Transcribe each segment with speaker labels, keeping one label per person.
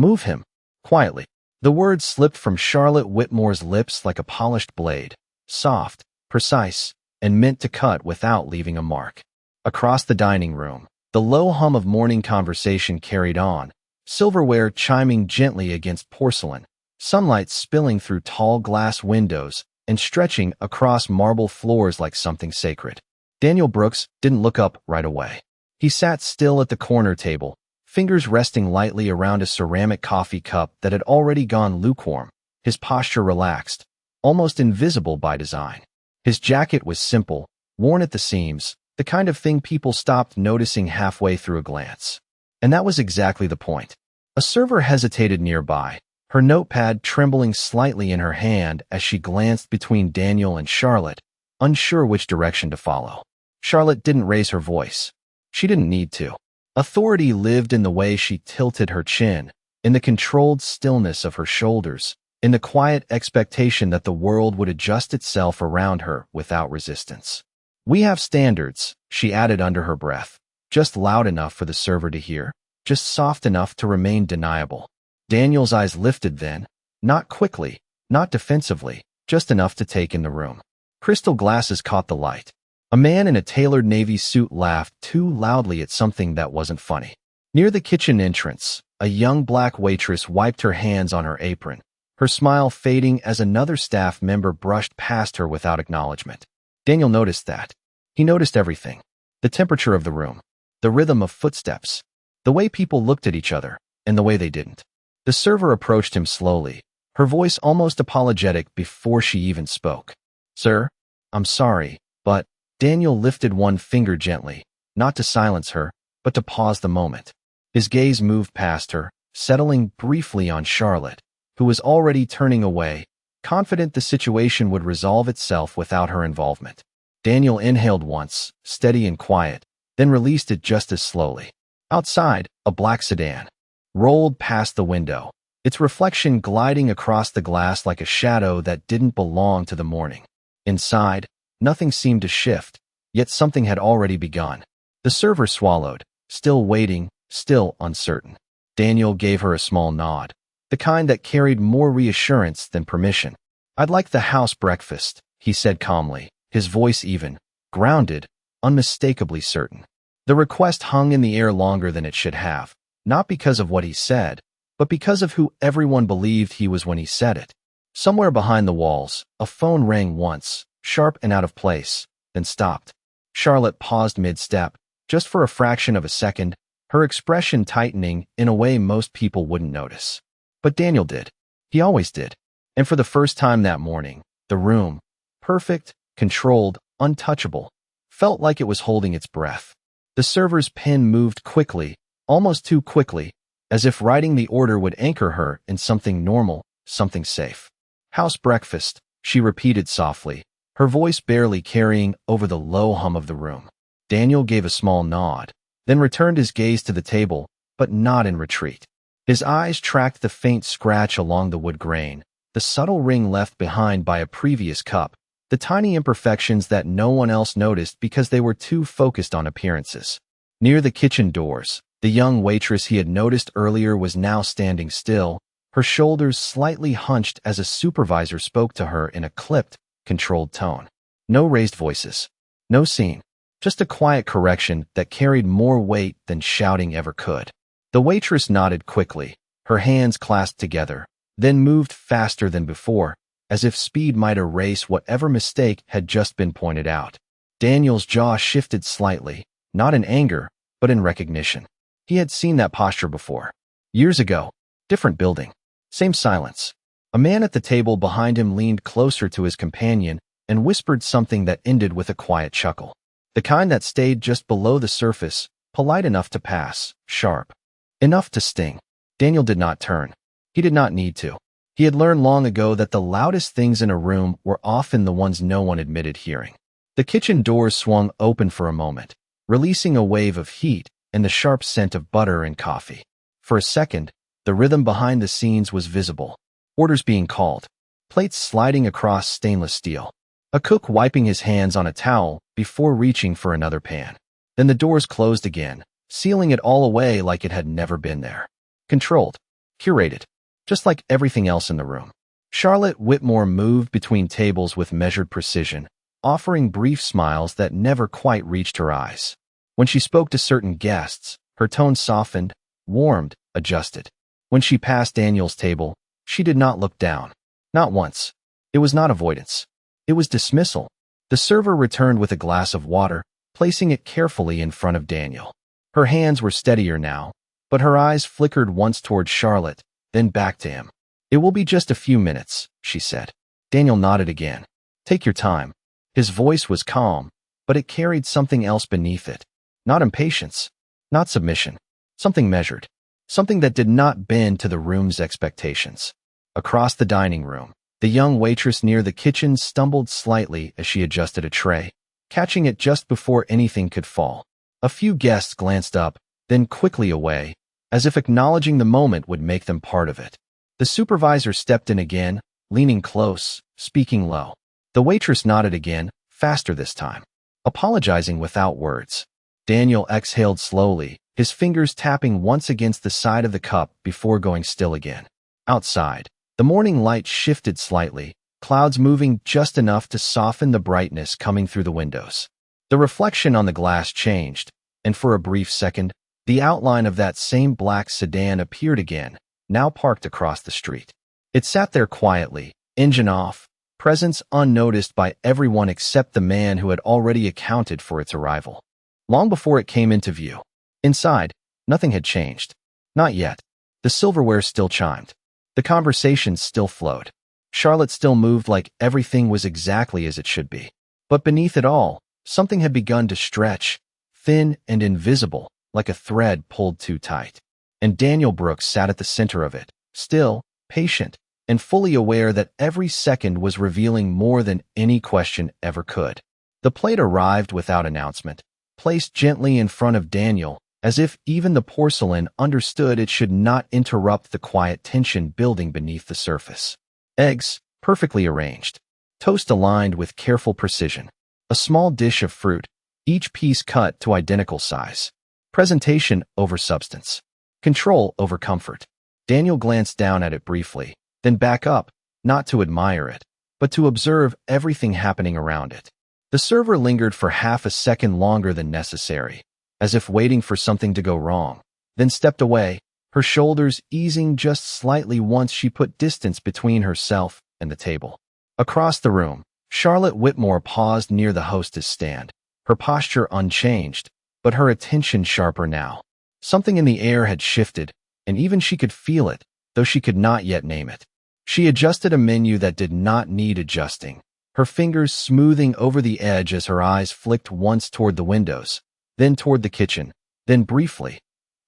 Speaker 1: Move him. Quietly. The words slipped from Charlotte Whitmore's lips like a polished blade, soft, precise, and meant to cut without leaving a mark. Across the dining room, the low hum of morning conversation carried on, silverware chiming gently against porcelain, sunlight spilling through tall glass windows and stretching across marble floors like something sacred. Daniel Brooks didn't look up right away. He sat still at the corner table, fingers resting lightly around a ceramic coffee cup that had already gone lukewarm, his posture relaxed, almost invisible by design. His jacket was simple, worn at the seams, the kind of thing people stopped noticing halfway through a glance. And that was exactly the point. A server hesitated nearby, her notepad trembling slightly in her hand as she glanced between Daniel and Charlotte, unsure which direction to follow. Charlotte didn't raise her voice. She didn't need to. Authority lived in the way she tilted her chin, in the controlled stillness of her shoulders, in the quiet expectation that the world would adjust itself around her without resistance. "We have standards," she added under her breath, just loud enough for the server to hear, just soft enough to remain deniable. Daniel's eyes lifted then, not quickly, not defensively, just enough to take in the room. Crystal glasses caught the light. A man in a tailored navy suit laughed too loudly at something that wasn't funny. Near the kitchen entrance, a young black waitress wiped her hands on her apron, her smile fading as another staff member brushed past her without acknowledgement. Daniel noticed that. He noticed everything. The temperature of the room, the rhythm of footsteps, the way people looked at each other, and the way they didn't. The server approached him slowly, her voice almost apologetic before she even spoke. "Sir, I'm sorry, but..." Daniel lifted one finger gently, not to silence her, but to pause the moment. His gaze moved past her, settling briefly on Charlotte, who was already turning away, confident the situation would resolve itself without her involvement. Daniel inhaled once, steady and quiet, then released it just as slowly. Outside, a black sedan rolled past the window, its reflection gliding across the glass like a shadow that didn't belong to the morning. Inside, nothing seemed to shift, yet something had already begun. The server swallowed, still waiting, still uncertain. Daniel gave her a small nod, the kind that carried more reassurance than permission. "I'd like the house breakfast," he said calmly, his voice even, grounded, unmistakably certain. The request hung in the air longer than it should have, not because of what he said, but because of who everyone believed he was when he said it. Somewhere behind the walls, a phone rang once, sharp and out of place, then stopped. Charlotte paused mid-step, just for a fraction of a second, her expression tightening in a way most people wouldn't notice. But Daniel did. He always did. And for the first time that morning, the room, perfect, controlled, untouchable, felt like it was holding its breath. The server's pen moved quickly, almost too quickly, as if writing the order would anchor her in something normal, something safe. "House breakfast," she repeated softly, her voice barely carrying over the low hum of the room. Daniel gave a small nod, then returned his gaze to the table, but not in retreat. His eyes tracked the faint scratch along the wood grain, the subtle ring left behind by a previous cup, the tiny imperfections that no one else noticed because they were too focused on appearances. Near the kitchen doors, the young waitress he had noticed earlier was now standing still, her shoulders slightly hunched as a supervisor spoke to her in a clipped, controlled tone. No raised voices. No scene. Just a quiet correction that carried more weight than shouting ever could. The waitress nodded quickly, her hands clasped together, then moved faster than before, as if speed might erase whatever mistake had just been pointed out. Daniel's jaw shifted slightly, not in anger, but in recognition. He had seen that posture before. Years ago. Different building. Same silence. A man at the table behind him leaned closer to his companion and whispered something that ended with a quiet chuckle. The kind that stayed just below the surface, polite enough to pass, sharp enough to sting. Daniel did not turn. He did not need to. He had learned long ago that the loudest things in a room were often the ones no one admitted hearing. The kitchen doors swung open for a moment, releasing a wave of heat and the sharp scent of butter and coffee. For a second, the rhythm behind the scenes was visible. Orders being called, plates sliding across stainless steel, a cook wiping his hands on a towel before reaching for another pan. Then the doors closed again, sealing it all away like it had never been there. Controlled, curated, just like everything else in the room. Charlotte Whitmore moved between tables with measured precision, offering brief smiles that never quite reached her eyes. When she spoke to certain guests, her tone softened, warmed, adjusted. When she passed Daniel's table, she did not look down. Not once. It was not avoidance. It was dismissal. The server returned with a glass of water, placing it carefully in front of Daniel. Her hands were steadier now, but her eyes flickered once toward Charlotte, then back to him. "It will be just a few minutes," she said. Daniel nodded again. "Take your time." His voice was calm, but it carried something else beneath it. Not impatience, not submission, something measured, something that did not bend to the room's expectations. Across the dining room, the young waitress near the kitchen stumbled slightly as she adjusted a tray, catching it just before anything could fall. A few guests glanced up, then quickly away, as if acknowledging the moment would make them part of it. The supervisor stepped in again, leaning close, speaking low. The waitress nodded again, faster this time, apologizing without words. Daniel exhaled slowly, his fingers tapping once against the side of the cup before going still again. Outside, the morning light shifted slightly, clouds moving just enough to soften the brightness coming through the windows. The reflection on the glass changed, and for a brief second, the outline of that same black sedan appeared again, now parked across the street. It sat there quietly, engine off, presence unnoticed by everyone except the man who had already accounted for its arrival. Long before it came into view. Inside, nothing had changed. Not yet. The silverware still chimed. The conversation still flowed. Charlotte still moved like everything was exactly as it should be. But beneath it all, something had begun to stretch, thin and invisible, like a thread pulled too tight. And Daniel Brooks sat at the center of it, still, patient, and fully aware that every second was revealing more than any question ever could. The plate arrived without announcement, placed gently in front of Daniel, as if even the porcelain understood it should not interrupt the quiet tension building beneath the surface. Eggs, perfectly arranged. Toast aligned with careful precision. A small dish of fruit, each piece cut to identical size. Presentation over substance. Control over comfort. Daniel glanced down at it briefly, then back up, not to admire it, but to observe everything happening around it. The server lingered for half a second longer than necessary, as if waiting for something to go wrong, then stepped away, her shoulders easing just slightly once she put distance between herself and the table. Across the room, Charlotte Whitmore paused near the hostess stand, her posture unchanged, but her attention sharper now. Something in the air had shifted, and even she could feel it, though she could not yet name it. She adjusted a menu that did not need adjusting, her fingers smoothing over the edge as her eyes flicked once toward the windows, then toward the kitchen, then briefly,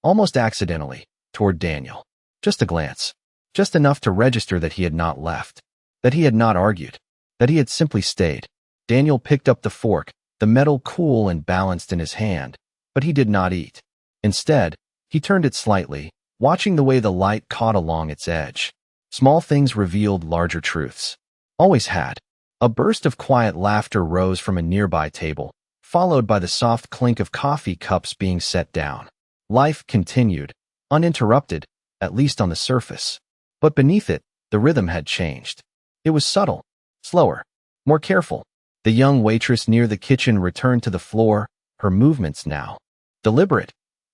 Speaker 1: almost accidentally, toward Daniel. Just a glance. Just enough to register that he had not left, that he had not argued, that he had simply stayed. Daniel picked up the fork, the metal cool and balanced in his hand, but he did not eat. Instead, he turned it slightly, watching the way the light caught along its edge. Small things revealed larger truths. Always had. A burst of quiet laughter rose from a nearby table, followed by the soft clink of coffee cups being set down. Life continued, uninterrupted, at least on the surface. But beneath it, the rhythm had changed. It was subtle, slower, more careful. The young waitress near the kitchen returned to the floor, her movements now deliberate,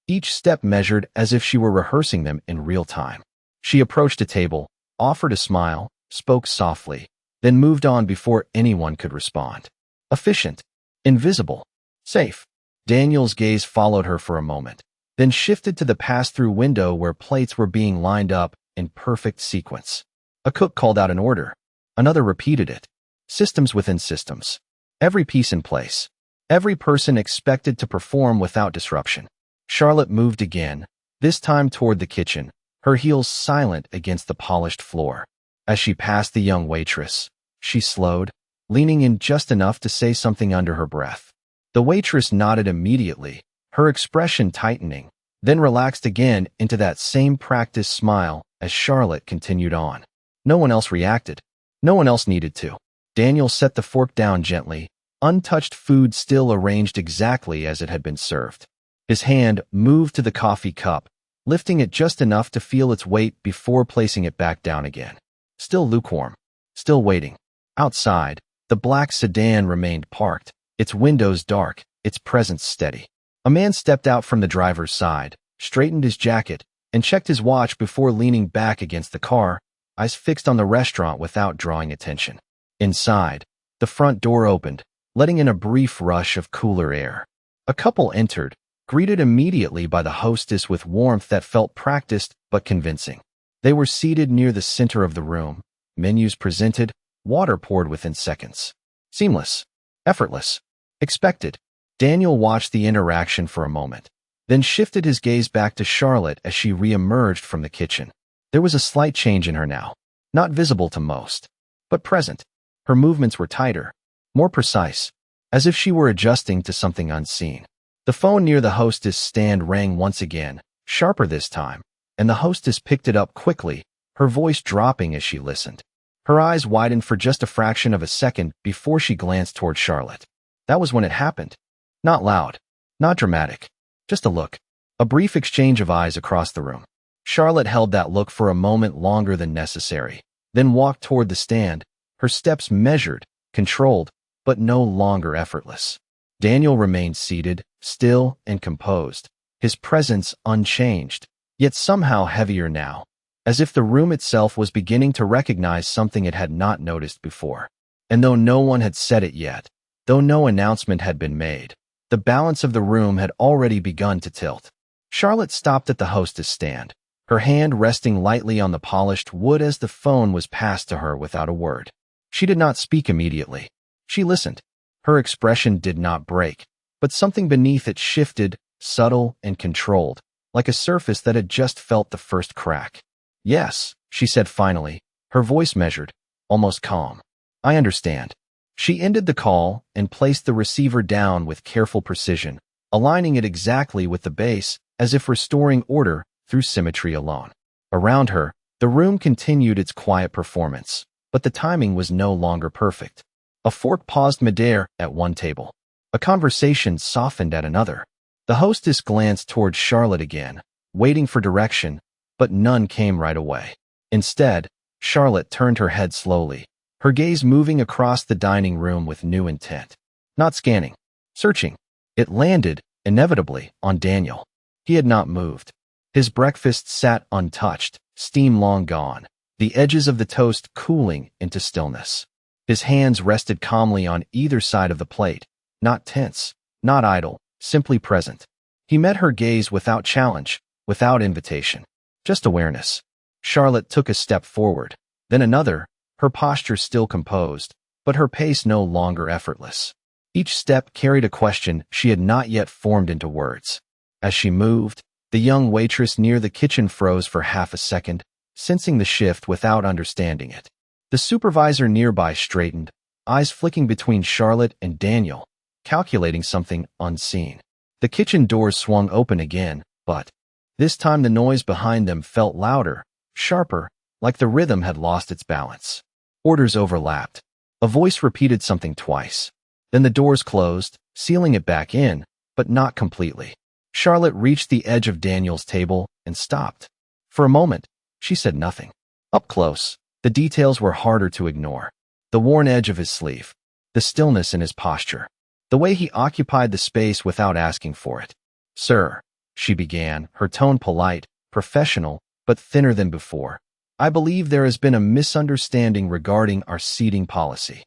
Speaker 1: each step measured as if she were rehearsing them in real time. She approached a table, offered a smile, spoke softly, then moved on before anyone could respond. Efficient, invisible, safe. Daniel's gaze followed her for a moment, then shifted to the pass-through window where plates were being lined up in perfect sequence. A cook called out an order. Another repeated it. Systems within systems. Every piece in place. Every person expected to perform without disruption. Charlotte moved again, this time toward the kitchen, her heels silent against the polished floor. As she passed the young waitress, she slowed, leaning in just enough to say something under her breath. The waitress nodded immediately, her expression tightening, then relaxed again into that same practiced smile as Charlotte continued on. No one else reacted. No one else needed to. Daniel set the fork down gently, untouched food still arranged exactly as it had been served. His hand moved to the coffee cup, lifting it just enough to feel its weight before placing it back down again. Still lukewarm. Still waiting. Outside, the black sedan remained parked, its windows dark, its presence steady. A man stepped out from the driver's side, straightened his jacket, and checked his watch before leaning back against the car, eyes fixed on the restaurant without drawing attention. Inside, the front door opened, letting in a brief rush of cooler air. A couple entered, greeted immediately by the hostess with warmth that felt practiced but convincing. They were seated near the center of the room, menus presented, water poured within seconds. Seamless. Effortless. Expected. Daniel watched the interaction for a moment, then shifted his gaze back to Charlotte as she re-emerged from the kitchen. There was a slight change in her now, not visible to most, but present. Her movements were tighter, more precise, as if she were adjusting to something unseen. The phone near the hostess stand rang once again, sharper this time, and the hostess picked it up quickly, her voice dropping as she listened. Her eyes widened for just a fraction of a second before she glanced toward Charlotte. That was when it happened. Not loud, not dramatic, just a look, a brief exchange of eyes across the room. Charlotte held that look for a moment longer than necessary, then walked toward the stand, her steps measured, controlled, but no longer effortless. Daniel remained seated, still and composed, his presence unchanged, yet somehow heavier now, as if the room itself was beginning to recognize something it had not noticed before. And though no one had said it yet, though no announcement had been made, the balance of the room had already begun to tilt. Charlotte stopped at the hostess stand, her hand resting lightly on the polished wood as the phone was passed to her without a word. She did not speak immediately. She listened. Her expression did not break, but something beneath it shifted, subtle and controlled, like a surface that had just felt the first crack. "Yes," she said finally, her voice measured, almost calm. "I understand." She ended the call and placed the receiver down with careful precision, aligning it exactly with the base, as if restoring order through symmetry alone. Around her, the room continued its quiet performance, but the timing was no longer perfect. A fork paused midair at one table. A conversation softened at another. The hostess glanced toward Charlotte again, waiting for direction, but none came right away. Instead, Charlotte turned her head slowly, her gaze moving across the dining room with new intent. Not scanning, searching. It landed, inevitably, on Daniel. He had not moved. His breakfast sat untouched, steam long gone, the edges of the toast cooling into stillness. His hands rested calmly on either side of the plate, not tense, not idle, simply present. He met her gaze without challenge, without invitation, just awareness. Charlotte took a step forward, then another, her posture still composed, but her pace no longer effortless. Each step carried a question she had not yet formed into words. As she moved, the young waitress near the kitchen froze for half a second, sensing the shift without understanding it. The supervisor nearby straightened, eyes flicking between Charlotte and Daniel, calculating something unseen. The kitchen doors swung open again, but this time the noise behind them felt louder, sharper, like the rhythm had lost its balance. Orders overlapped. A voice repeated something twice. Then the doors closed, sealing it back in, but not completely. Charlotte reached the edge of Daniel's table and stopped. For a moment, she said nothing. Up close, the details were harder to ignore. The worn edge of his sleeve, the stillness in his posture, the way he occupied the space without asking for it. "Sir," she began, her tone polite, professional, but thinner than before. "I believe there has been a misunderstanding regarding our seating policy."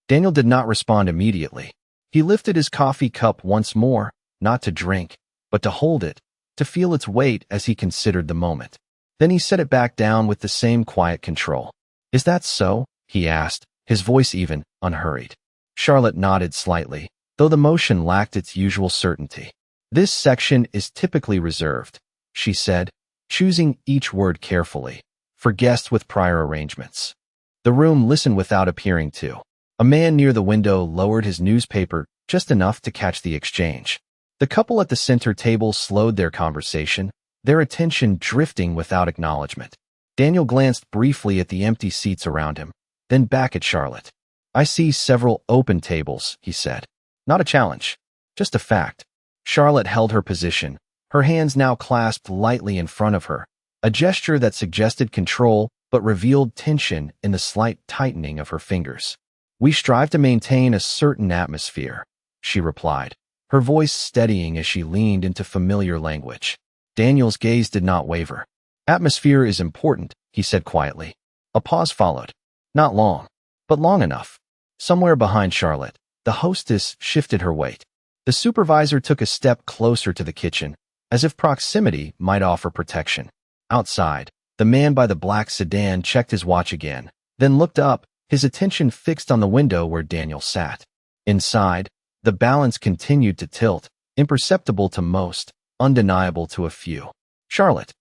Speaker 1: Daniel did not respond immediately. He lifted his coffee cup once more, not to drink, but to hold it, to feel its weight as he considered the moment. Then he set it back down with the same quiet control. "Is that so?" he asked, his voice even, unhurried. Charlotte nodded slightly, though the motion lacked its usual certainty. "This section is typically reserved," she said, choosing each word carefully, "for guests with prior arrangements." The room listened without appearing to. A man near the window lowered his newspaper just enough to catch the exchange. The couple at the center table slowed their conversation, their attention drifting without acknowledgement. Daniel glanced briefly at the empty seats around him, then back at Charlotte. "I see several open tables," he said. "Not a challenge, just a fact." Charlotte held her position, her hands now clasped lightly in front of her, a gesture that suggested control but revealed tension in the slight tightening of her fingers. "We strive to maintain a certain atmosphere," she replied, her voice steadying as she leaned into familiar language. Daniel's gaze did not waver. "Atmosphere is important," he said quietly. A pause followed. Not long, but long enough. Somewhere behind Charlotte, the hostess shifted her weight. The supervisor took a step closer to the kitchen, as if proximity might offer protection. Outside, the man by the black sedan checked his watch again, then looked up, his attention fixed on the window where Daniel sat. Inside, the balance continued to tilt, imperceptible to most, undeniable to a few. Charlotte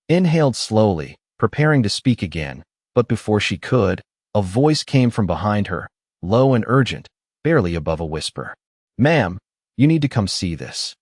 Speaker 1: inhaled slowly, preparing to speak again, but before she could, a voice came from behind her, low and urgent, barely above a whisper. "Ma'am, you need to come see this."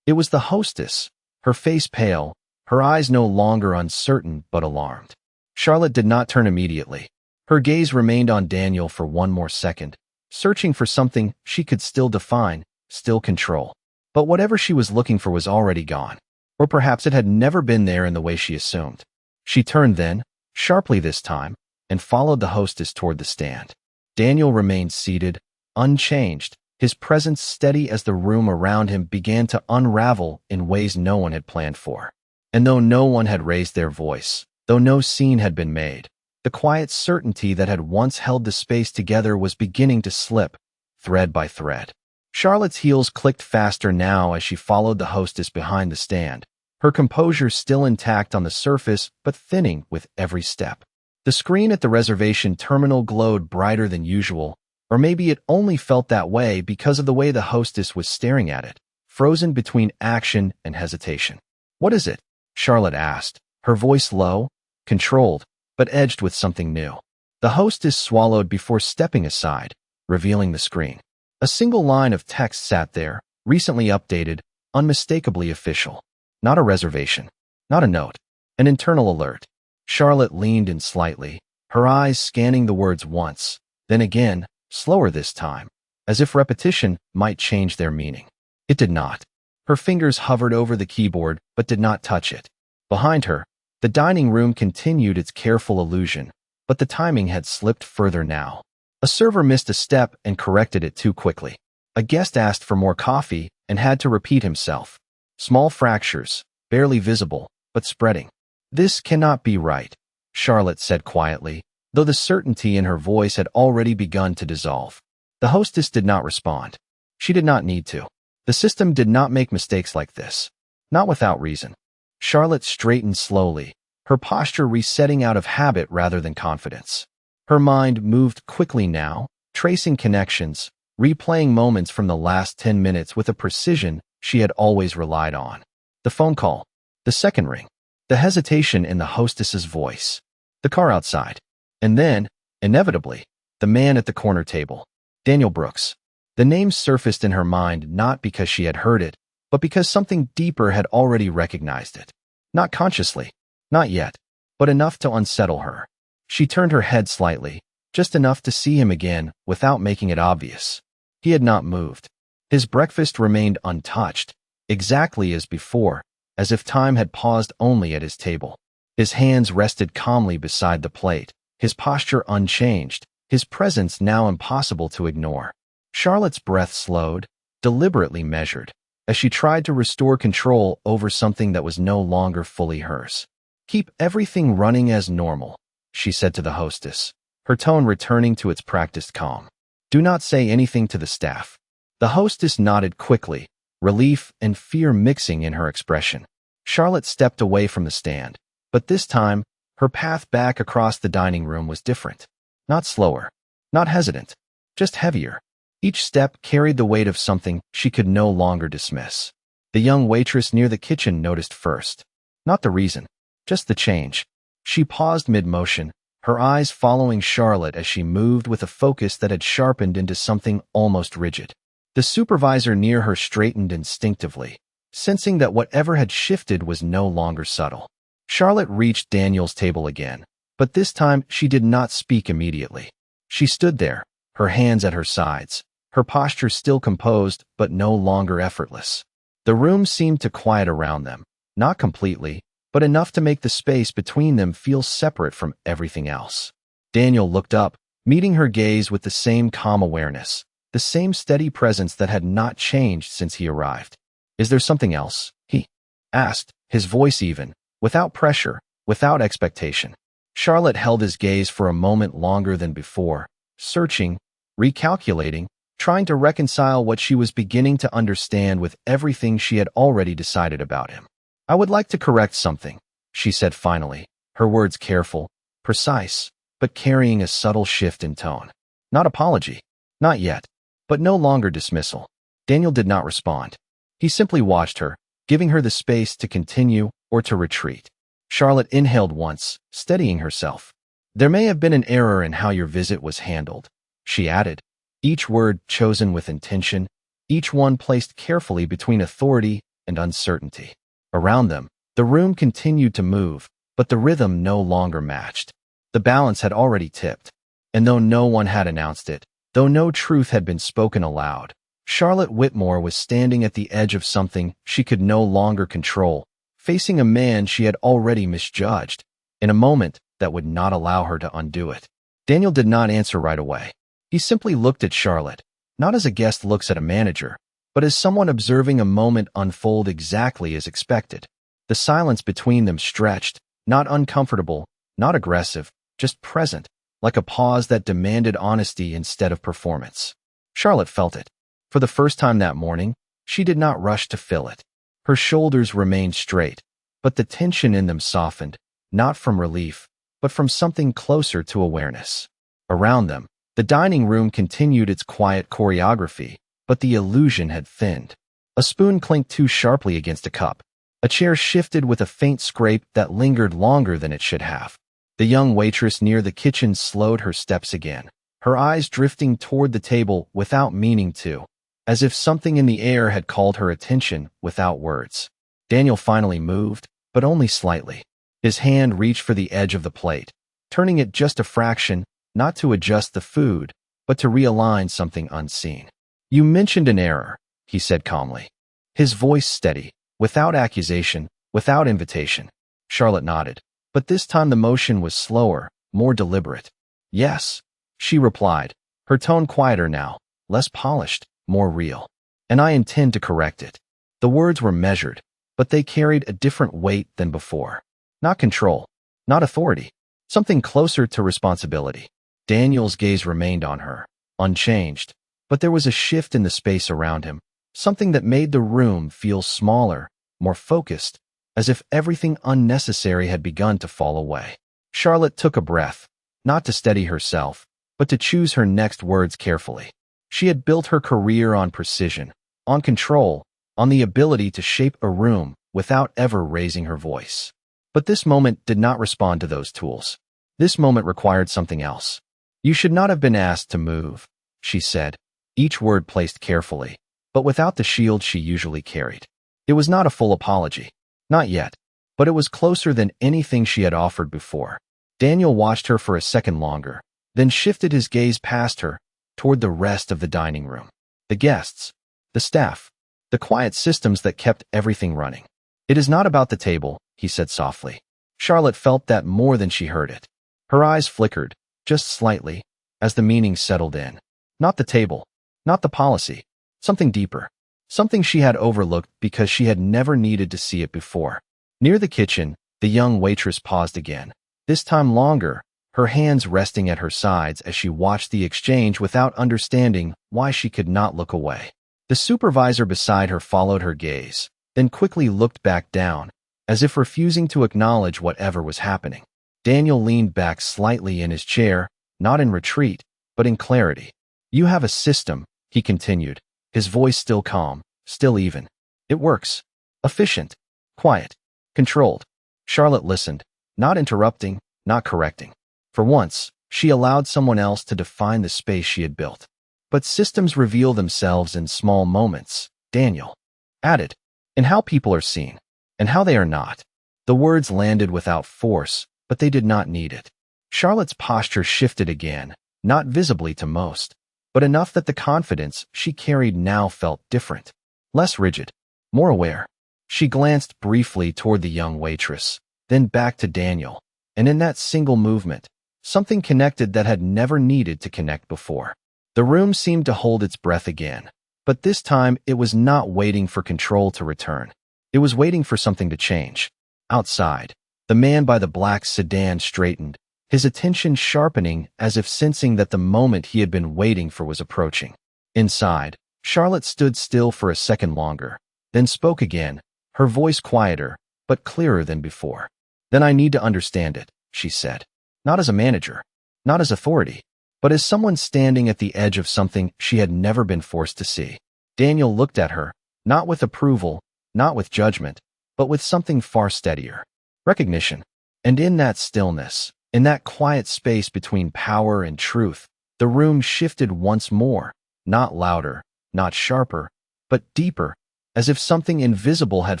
Speaker 1: It was the hostess, her face pale, her eyes no longer uncertain but alarmed. Charlotte did not turn immediately. Her gaze remained on Daniel for one more second, searching for something she could still define, still control. But whatever she was looking for was already gone, or perhaps it had never been there in the way she assumed. She turned then, sharply this time, and followed the hostess toward the stand. Daniel remained seated, unchanged, his presence steady as the room around him began to unravel in ways no one had planned for. And though no one had raised their voice, though no scene had been made, the quiet certainty that had once held the space together was beginning to slip, thread by thread. Charlotte's heels clicked faster now as she followed the hostess behind the stand, her composure still intact on the surface but thinning with every step. The screen at the reservation terminal glowed brighter than usual, or maybe it only felt that way because of the way the hostess was staring at it, frozen between action and hesitation. "What is it?" Charlotte asked, her voice low, controlled, but edged with something new. The hostess swallowed before stepping aside, revealing the screen. A single line of text sat there, recently updated, unmistakably official. Not a reservation, not a note, an internal alert. Charlotte leaned in slightly, her eyes scanning the words once, then again, slower this time, as if repetition might change their meaning. It did not. Her fingers hovered over the keyboard but did not touch it. Behind her, the dining room continued its careful illusion, but the timing had slipped further now. A server missed a step and corrected it too quickly. A guest asked for more coffee and had to repeat himself. Small fractures, barely visible, but spreading. "This cannot be right," Charlotte said quietly, though the certainty in her voice had already begun to dissolve. The hostess did not respond. She did not need to. The system did not make mistakes like this. Not without reason. Charlotte straightened slowly, her posture resetting out of habit rather than confidence. Her mind moved quickly now, tracing connections, replaying moments from the last 10 minutes with a precision she had always relied on. The phone call, the second ring, the hesitation in the hostess's voice, the car outside, and then, inevitably, the man at the corner table. Daniel Brooks. The name surfaced in her mind not because she had heard it, but because something deeper had already recognized it. Not consciously, not yet, but enough to unsettle her. She turned her head slightly, just enough to see him again without making it obvious. He had not moved. His breakfast remained untouched, exactly as before, as if time had paused only at his table. His hands rested calmly beside the plate, his posture unchanged, his presence now impossible to ignore. Charlotte's breath slowed, deliberately measured, as she tried to restore control over something that was no longer fully hers. "Keep everything running as normal," she said to the hostess, her tone returning to its practiced calm. "Do not say anything to the staff." The hostess nodded quickly, relief and fear mixing in her expression. Charlotte stepped away from the stand, but this time, her path back across the dining room was different. Not slower, not hesitant, just heavier. Each step carried the weight of something she could no longer dismiss. The young waitress near the kitchen noticed first. Not the reason, just the change. She paused mid-motion, her eyes following Charlotte as she moved with a focus that had sharpened into something almost rigid. The supervisor near her straightened instinctively, sensing that whatever had shifted was no longer subtle. Charlotte reached Daniel's table again, but this time she did not speak immediately. She stood there, her hands at her sides, her posture still composed but no longer effortless. The room seemed to quiet around them, Not completely, but enough to make the space between them feel separate from everything else. Daniel looked up, meeting her gaze with the same calm awareness, the same steady presence that had not changed since he arrived. "Is there something else?" he asked, his voice even, without pressure, without expectation. Charlotte held his gaze for a moment longer than before, searching, recalculating, trying to reconcile what she was beginning to understand with everything she had already decided about him. "I would like to correct something," she said finally, her words careful, precise, but carrying a subtle shift in tone. Not apology. Not yet. But no longer dismissal. Daniel did not respond. He simply watched her, giving her the space to continue or to retreat. Charlotte inhaled once, steadying herself. "There may have been an error in how your visit was handled," she added, each word chosen with intention, each one placed carefully between authority and uncertainty. Around them, the room continued to move, but the rhythm no longer matched. The balance had already tipped, and though no one had announced it, though no truth had been spoken aloud, Charlotte Whitmore was standing at the edge of something she could no longer control, facing a man she had already misjudged, in a moment that would not allow her to undo it. Daniel did not answer right away. He simply looked at Charlotte, not as a guest looks at a manager, but as someone observing a moment unfold exactly as expected. The silence between them stretched, not uncomfortable, not aggressive, just present, like a pause that demanded honesty instead of performance. Charlotte felt it. For the first time that morning, she did not rush to fill it. Her shoulders remained straight, but the tension in them softened, not from relief, but from something closer to awareness. Around them, the dining room continued its quiet choreography, but the illusion had thinned. A spoon clinked too sharply against a cup. A chair shifted with a faint scrape that lingered longer than it should have. The young waitress near the kitchen slowed her steps again, her eyes drifting toward the table without meaning to, as if something in the air had called her attention without words. Daniel finally moved, but only slightly. His hand reached for the edge of the plate, turning it just a fraction, not to adjust the food, but to realign something unseen. "You mentioned an error," he said calmly, his voice steady, without accusation, without invitation. Charlotte nodded, but this time the motion was slower, more deliberate. "Yes," she replied, her tone quieter now, less polished, more real. "And I intend to correct it." The words were measured, but they carried a different weight than before. Not control, not authority, something closer to responsibility. Daniel's gaze remained on her, unchanged, but there was a shift in the space around him, something that made the room feel smaller, more focused, as if everything unnecessary had begun to fall away. Charlotte took a breath, not to steady herself, but to choose her next words carefully. She had built her career on precision, on control, on the ability to shape a room without ever raising her voice. But this moment did not respond to those tools. This moment required something else. "You should not have been asked to move," she said, each word placed carefully, but without the shield she usually carried. It was not a full apology. Not yet. But it was closer than anything she had offered before. Daniel watched her for a second longer, then shifted his gaze past her, toward the rest of the dining room. The guests, the staff, the quiet systems that kept everything running. "It is not about the table," he said softly. Charlotte felt that more than she heard it. Her eyes flickered, just slightly, as the meaning settled in. Not the table, not the policy, something deeper, something she had overlooked because she had never needed to see it before. Near the kitchen, the young waitress paused again, this time longer, her hands resting at her sides as she watched the exchange without understanding why she could not look away. The supervisor beside her followed her gaze, then quickly looked back down, as if refusing to acknowledge whatever was happening. Daniel leaned back slightly in his chair, not in retreat, but in clarity. "You have a system," he continued, his voice still calm, still even. "It works. Efficient. Quiet. Controlled." Charlotte listened, not interrupting, not correcting. For once, she allowed someone else to define the space she had built. "But systems reveal themselves in small moments," Daniel added, "in how people are seen, and how they are not." The words landed without force, but they did not need it. Charlotte's posture shifted again, not visibly to most, but enough that the confidence she carried now felt different. Less rigid, more aware. She glanced briefly toward the young waitress, then back to Daniel, and in that single movement, something connected that had never needed to connect before. The room seemed to hold its breath again, but this time it was not waiting for control to return. It was waiting for something to change. Outside, the man by the black sedan straightened, his attention sharpening as if sensing that the moment he had been waiting for was approaching. Inside, Charlotte stood still for a second longer, then spoke again, her voice quieter, but clearer than before. "Then I need to understand it," she said. "Not as a manager, not as authority, but as someone standing at the edge of something she had never been forced to see." Daniel looked at her, not with approval, not with judgment, but with something far steadier. Recognition. And in that stillness, in that quiet space between power and truth, the room shifted once more, not louder, not sharper, but deeper, as if something invisible had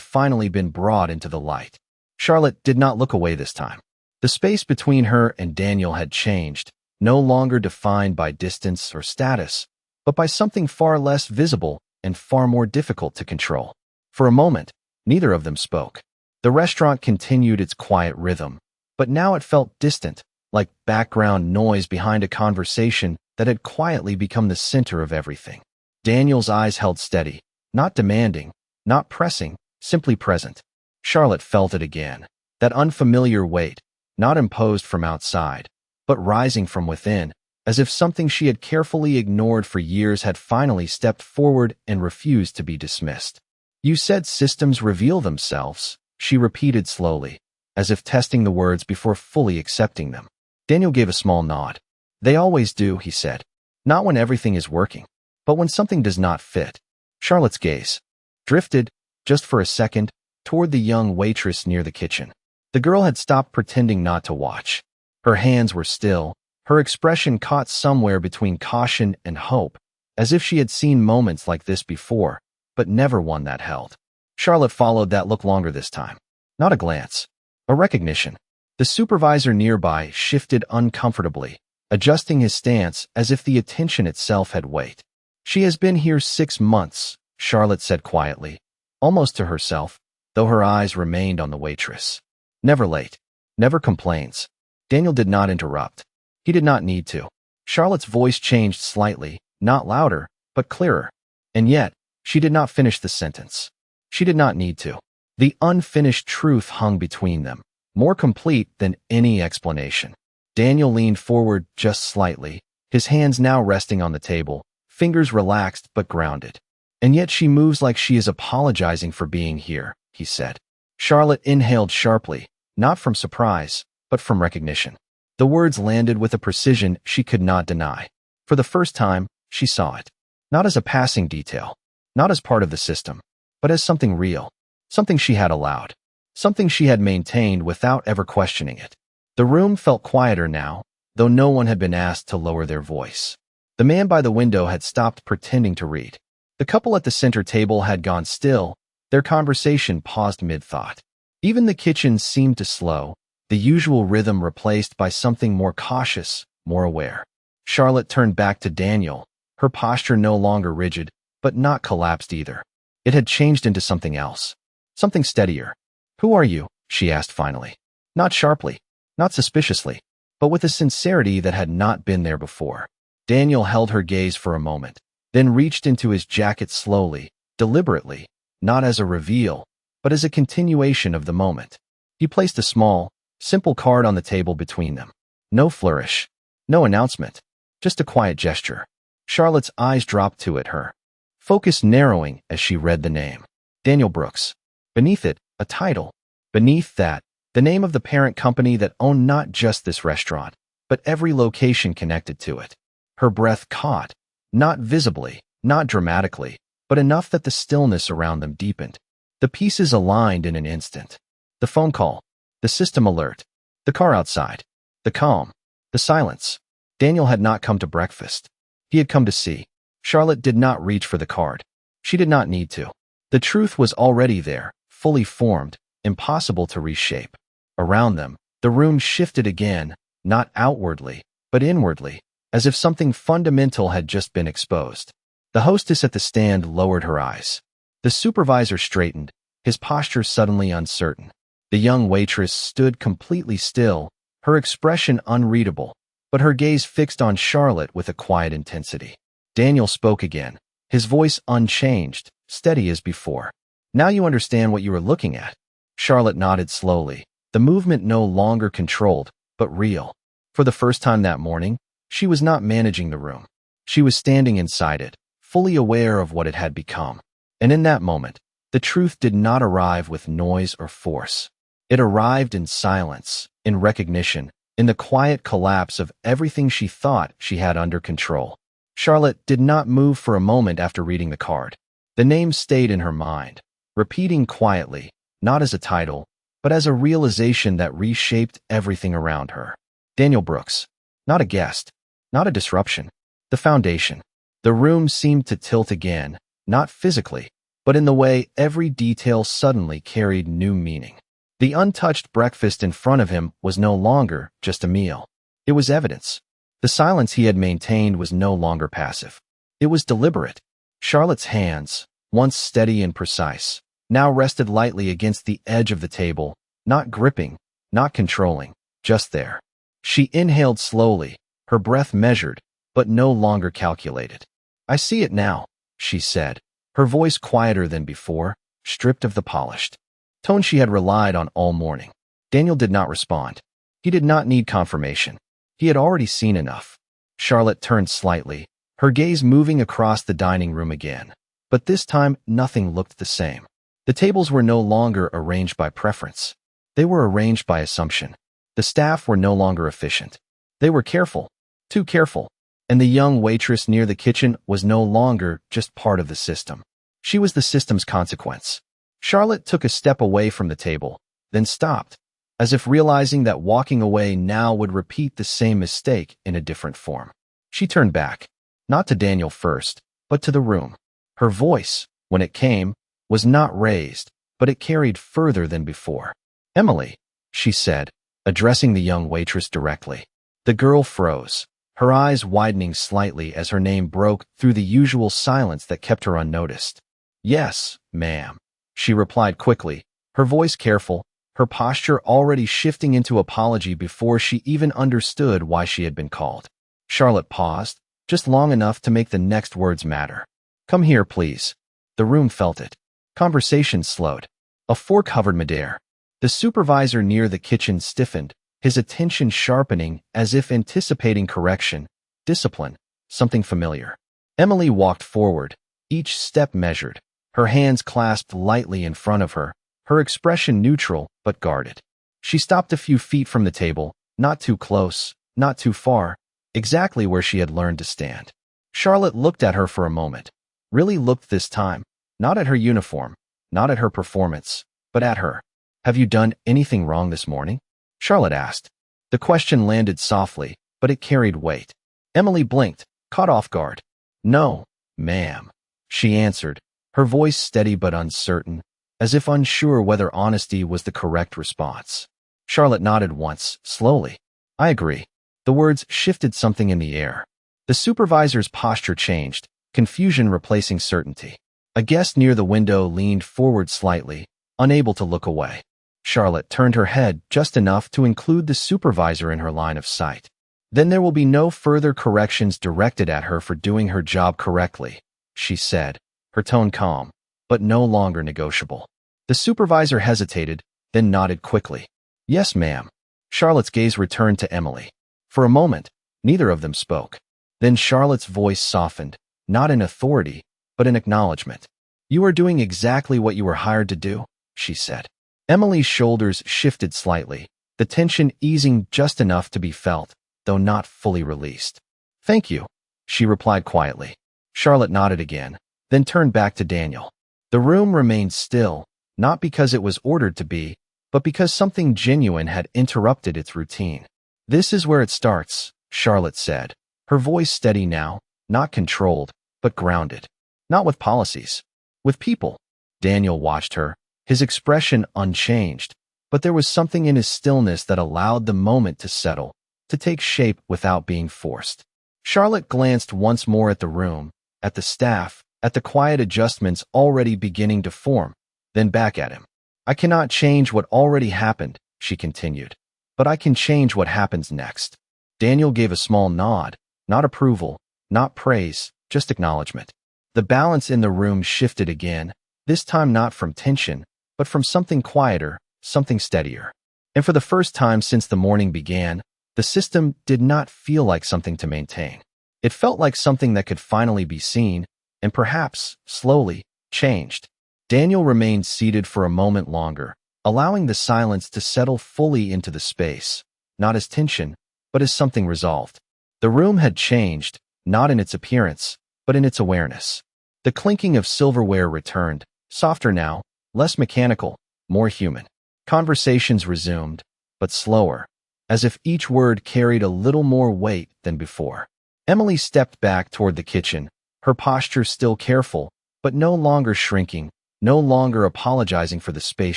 Speaker 1: finally been brought into the light. Charlotte did not look away this time. The space between her and Daniel had changed, no longer defined by distance or status, but by something far less visible and far more difficult to control. For a moment, neither of them spoke. The restaurant continued its quiet rhythm, but now it felt distant, like background noise behind a conversation that had quietly become the center of everything. Daniel's eyes held steady, not demanding, not pressing, simply present. Charlotte felt it again, that unfamiliar weight, not imposed from outside, but rising from within, as if something she had carefully ignored for years had finally stepped forward and refused to be dismissed. "You said systems reveal themselves," she repeated slowly, as if testing the words before fully accepting them. Daniel gave a small nod. "They always do," he said. "Not when everything is working, but when something does not fit." Charlotte's gaze drifted, just for a second, toward the young waitress near the kitchen. The girl had stopped pretending not to watch. Her hands were still, her expression caught somewhere between caution and hope, as if she had seen moments like this before, but never one that held. Charlotte followed that look longer this time. Not a glance, a recognition. The supervisor nearby shifted uncomfortably, adjusting his stance as if the attention itself had weight. "She has been here 6 months," Charlotte said quietly, almost to herself, though her eyes remained on the waitress. "Never late, never complains." Daniel did not interrupt. He did not need to. Charlotte's voice changed slightly, not louder, but clearer. And yet, she did not finish the sentence. She did not need to. The unfinished truth hung between them, more complete than any explanation. Daniel leaned forward just slightly, his hands now resting on the table, fingers relaxed but grounded. "And yet she moves like she is apologizing for being here," he said. Charlotte inhaled sharply, not from surprise, but from recognition. The words landed with a precision she could not deny. For the first time, she saw it. Not as a passing detail, not as part of the system, but as something real, something she had allowed, something she had maintained without ever questioning it. The room felt quieter now, though no one had been asked to lower their voice. The man by the window had stopped pretending to read. The couple at the center table had gone still, their conversation paused mid-thought. Even the kitchen seemed to slow, the usual rhythm replaced by something more cautious, more aware. Charlotte turned back to Daniel, her posture no longer rigid, but not collapsed either. It had changed into something else, something steadier. "Who are you?" she asked finally. Not sharply, not suspiciously, but with a sincerity that had not been there before. Daniel held her gaze for a moment, then reached into his jacket slowly, deliberately, not as a reveal, but as a continuation of the moment. He placed a small, simple card on the table between them. No flourish, no announcement, just a quiet gesture. Charlotte's eyes dropped to it, her focus narrowing as she read the name. Daniel Brooks. Beneath it, a title. Beneath that, the name of the parent company that owned not just this restaurant, but every location connected to it. Her breath caught, not visibly, not dramatically, but enough that the stillness around them deepened. The pieces aligned in an instant. The phone call, the system alert, the car outside, the calm, the silence. Daniel had not come to breakfast. He had come to see. Charlotte did not reach for the card. She did not need to. The truth was already there, fully formed, impossible to reshape. Around them, the room shifted again, not outwardly, but inwardly, as if something fundamental had just been exposed. The hostess at the stand lowered her eyes. The supervisor straightened, his posture suddenly uncertain. The young waitress stood completely still, her expression unreadable, but her gaze fixed on Charlotte with a quiet intensity. Daniel spoke again, his voice unchanged, steady as before. "Now you understand what you were looking at." Charlotte nodded slowly, the movement no longer controlled, but real. For the first time that morning, she was not managing the room. She was standing inside it, fully aware of what it had become. And in that moment, the truth did not arrive with noise or force. It arrived in silence, in recognition, in the quiet collapse of everything she thought she had under control. Charlotte did not move for a moment after reading the card. The name stayed in her mind, repeating quietly, not as a title, but as a realization that reshaped everything around her. Daniel Brooks. Not a guest, not a disruption, the foundation. The room seemed to tilt again, not physically, but in the way every detail suddenly carried new meaning. The untouched breakfast in front of him was no longer just a meal. It was evidence. The silence he had maintained was no longer passive. It was deliberate. Charlotte's hands, once steady and precise, now rested lightly against the edge of the table, not gripping, not controlling, just there. She inhaled slowly, her breath measured, but no longer calculated. "I see it now," she said, her voice quieter than before, stripped of the polished tone she had relied on all morning. Daniel did not respond. He did not need confirmation. He had already seen enough. Charlotte turned slightly, her gaze moving across the dining room again. But this time, nothing looked the same. The tables were no longer arranged by preference. They were arranged by assumption. The staff were no longer efficient. They were careful, too careful, and the young waitress near the kitchen was no longer just part of the system. She was the system's consequence. Charlotte took a step away from the table, then stopped, as if realizing that walking away now would repeat the same mistake in a different form. She turned back, not to Daniel first, but to the room. Her voice, when it came, was not raised, but it carried further than before. "Emily," she said, addressing the young waitress directly. The girl froze, her eyes widening slightly as her name broke through the usual silence that kept her unnoticed. "Yes, ma'am," she replied quickly, her voice careful, her posture already shifting into apology before she even understood why she had been called. Charlotte paused, just long enough to make the next words matter. "Come here, please." The room felt it. Conversation slowed. A fork hovered midair. The supervisor near the kitchen stiffened, his attention sharpening as if anticipating correction, discipline, something familiar. Emily walked forward, each step measured, her hands clasped lightly in front of her, her expression neutral but guarded. She stopped a few feet from the table, not too close, not too far, exactly where she had learned to stand. Charlotte looked at her for a moment, really looked this time, not at her uniform, not at her performance, but at her. "Have you done anything wrong this morning?" Charlotte asked. The question landed softly, but it carried weight. Emily blinked, caught off guard. "No, ma'am," she answered, her voice steady but uncertain, as if unsure whether honesty was the correct response. Charlotte nodded once, slowly. "I agree." The words shifted something in the air. The supervisor's posture changed, confusion replacing certainty. A guest near the window leaned forward slightly, unable to look away. Charlotte turned her head just enough to include the supervisor in her line of sight. "Then there will be no further corrections directed at her for doing her job correctly," she said, her tone calm, but no longer negotiable. The supervisor hesitated, then nodded quickly. "Yes, ma'am." Charlotte's gaze returned to Emily. For a moment, neither of them spoke. Then Charlotte's voice softened, not in authority, but in acknowledgement. "You are doing exactly what you were hired to do," she said. Emily's shoulders shifted slightly, the tension easing just enough to be felt, though not fully released. "Thank you," she replied quietly. Charlotte nodded again, then turned back to Daniel. The room remained still, not because it was ordered to be, but because something genuine had interrupted its routine. "This is where it starts," Charlotte said, her voice steady now, not controlled, but grounded. "Not with policies. With people." Daniel watched her, his expression unchanged, but there was something in his stillness that allowed the moment to settle, to take shape without being forced. Charlotte glanced once more at the room, at the staff, at the quiet adjustments already beginning to form, then back at him. I cannot change what already happened, she continued, but I can change what happens next. Daniel gave a small nod, not approval, not praise, just acknowledgement. The balance in the room shifted again, this time not from tension, but from something quieter, something steadier. And for the first time since the morning began, the system did not feel like something to maintain. It felt like something that could finally be seen, and perhaps, slowly, changed. Daniel remained seated for a moment longer, allowing the silence to settle fully into the space, not as tension, but as something resolved. The room had changed, not in its appearance, but in its awareness. The clinking of silverware returned, softer now, less mechanical, more human. Conversations resumed, but slower, as if each word carried a little more weight than before. Emily stepped back toward the kitchen, her posture still careful, but no longer shrinking, no longer apologizing for the space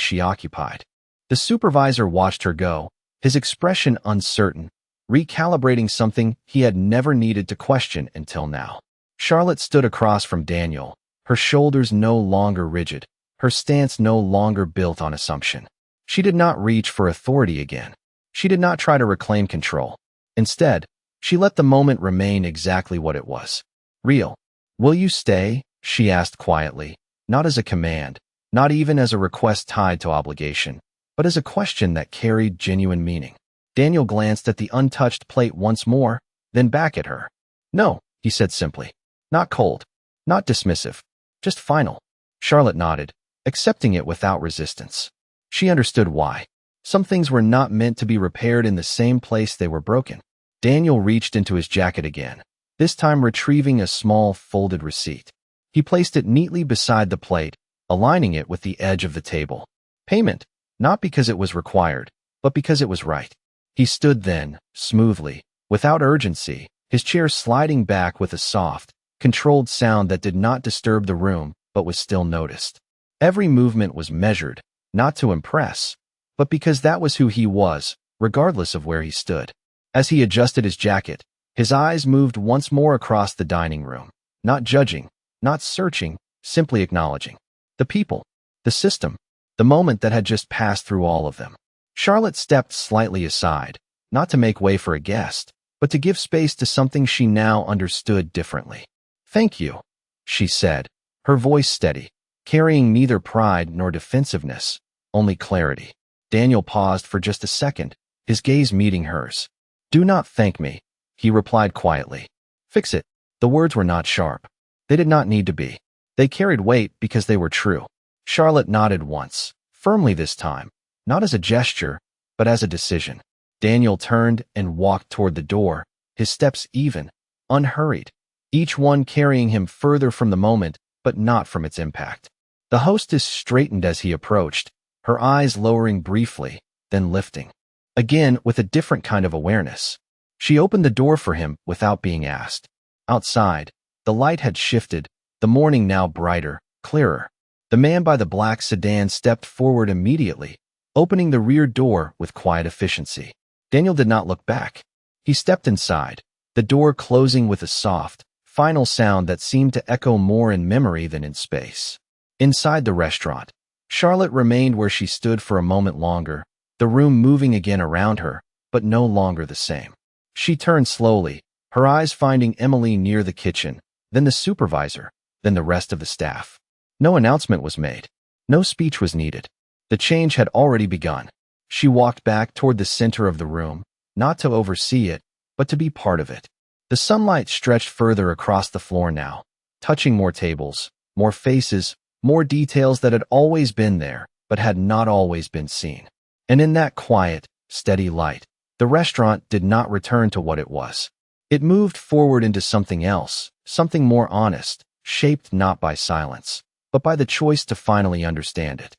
Speaker 1: she occupied. The supervisor watched her go, his expression uncertain, recalibrating something he had never needed to question until now. Charlotte stood across from Daniel, her shoulders no longer rigid, her stance no longer built on assumption. She did not reach for authority again. She did not try to reclaim control. Instead, she let the moment remain exactly what it was. Real. Will you stay? She asked quietly, not as a command, not even as a request tied to obligation, but as a question that carried genuine meaning. Daniel glanced at the untouched plate once more, then back at her. No, he said simply. Not cold, not dismissive, just final. Charlotte nodded, accepting it without resistance. She understood why. Some things were not meant to be repaired in the same place they were broken. Daniel reached into his jacket again, this time retrieving a small folded receipt. He placed it neatly beside the plate, aligning it with the edge of the table. Payment, not because it was required, but because it was right. He stood then, smoothly, without urgency, his chair sliding back with a soft, controlled sound that did not disturb the room, but was still noticed. Every movement was measured, not to impress, but because that was who he was, regardless of where he stood. As he adjusted his jacket, his eyes moved once more across the dining room, not judging, not searching, simply acknowledging. The people, the system, the moment that had just passed through all of them. Charlotte stepped slightly aside, not to make way for a guest, but to give space to something she now understood differently. Thank you, she said, her voice steady, carrying neither pride nor defensiveness, only clarity. Daniel paused for just a second, his gaze meeting hers. Do not thank me, he replied quietly. Fix it. The words were not sharp. They did not need to be. They carried weight because they were true. Charlotte nodded once, firmly this time, not as a gesture, but as a decision. Daniel turned and walked toward the door, his steps even, unhurried, each one carrying him further from the moment, but not from its impact. The hostess straightened as he approached, her eyes lowering briefly, then lifting. Again, with a different kind of awareness. She opened the door for him without being asked. Outside, the light had shifted, the morning now brighter, clearer. The man by the black sedan stepped forward immediately, opening the rear door with quiet efficiency. Daniel did not look back. He stepped inside, the door closing with a soft, final sound that seemed to echo more in memory than in space. Inside the restaurant, Charlotte remained where she stood for a moment longer, the room moving again around her, but no longer the same. She turned slowly, her eyes finding Emily near the kitchen, then the supervisor, then the rest of the staff. No announcement was made. No speech was needed. The change had already begun. She walked back toward the center of the room, not to oversee it, but to be part of it. The sunlight stretched further across the floor now, touching more tables, more faces, more details that had always been there, but had not always been seen. And in that quiet, steady light, the restaurant did not return to what it was. It moved forward into something else, something more honest, shaped not by silence, but by the choice to finally understand it.